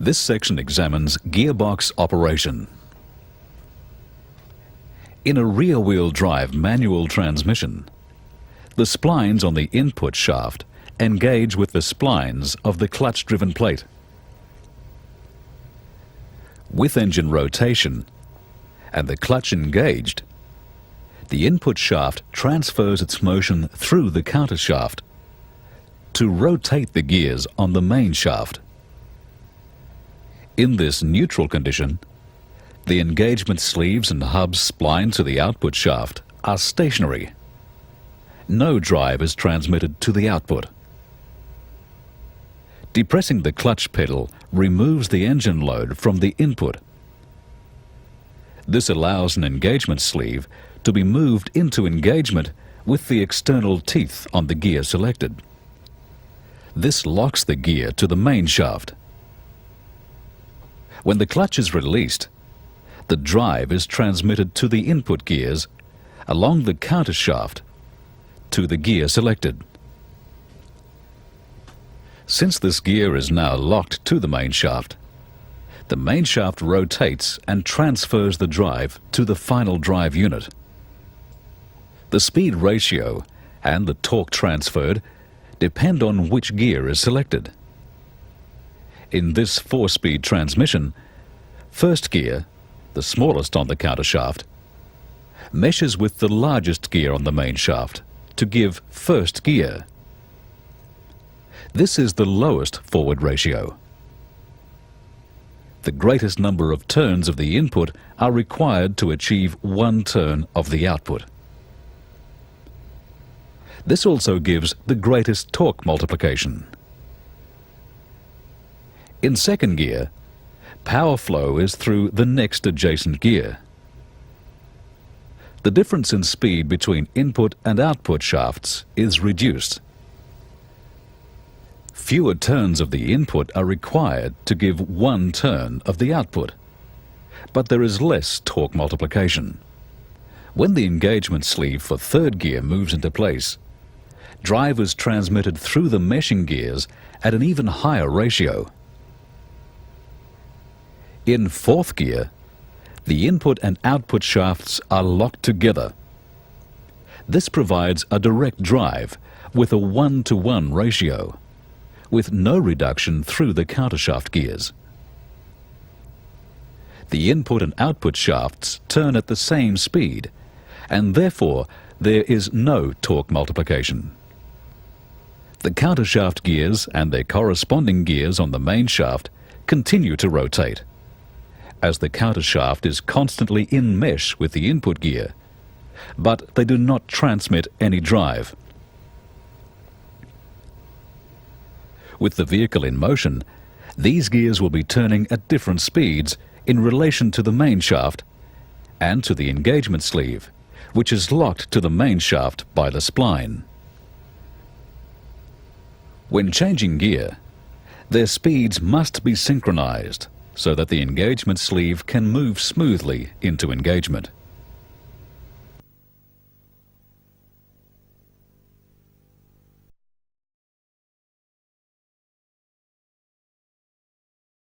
This section examines gearbox operation. In a rear-wheel drive manual transmission, the splines on the input shaft engage with the splines of the clutch-driven plate. With engine rotation and the clutch engaged, the input shaft transfers its motion through the counter shaft to rotate the gears on the main shaft. In this neutral condition, the engagement sleeves and hubs splined to the output shaft are stationary. No drive is transmitted to the output. Depressing the clutch pedal removes the engine load from the input. This allows an engagement sleeve to be moved into engagement with the external teeth on the gear selected. This locks the gear to the main shaft. When the clutch is released, the drive is transmitted to the input gears along the counter shaft to the gear selected. Since this gear is now locked to the main shaft rotates and transfers the drive to the final drive unit. The speed ratio and the torque transferred depend on which gear is selected. In this 4-speed transmission, first gear, the smallest on the counter shaft, meshes with the largest gear on the main shaft to give first gear. This is the lowest forward ratio. The greatest number of turns of the input are required to achieve 1 turn of the output. This also gives the greatest torque multiplication. In second gear, power flow is through the next adjacent gear. The difference in speed between input and output shafts is reduced. Fewer turns of the input are required to give 1 turn of the output, but there is less torque multiplication. When the engagement sleeve for third gear moves into place, drive is transmitted through the meshing gears at an even higher ratio. In fourth gear, the input and output shafts are locked together. This provides a direct drive with a 1-to-1 ratio, with no reduction through the countershaft gears. The input and output shafts turn at the same speed, and therefore there is no torque multiplication. The countershaft gears and their corresponding gears on the main shaft continue to rotate, as the countershaft is constantly in mesh with the input gear, but they do not transmit any drive. With the vehicle in motion, these gears will be turning at different speeds in relation to the main shaft and to the engagement sleeve, which is locked to the main shaft by the spline. When changing gear, their speeds must be synchronized so that the engagement sleeve can move smoothly into engagement.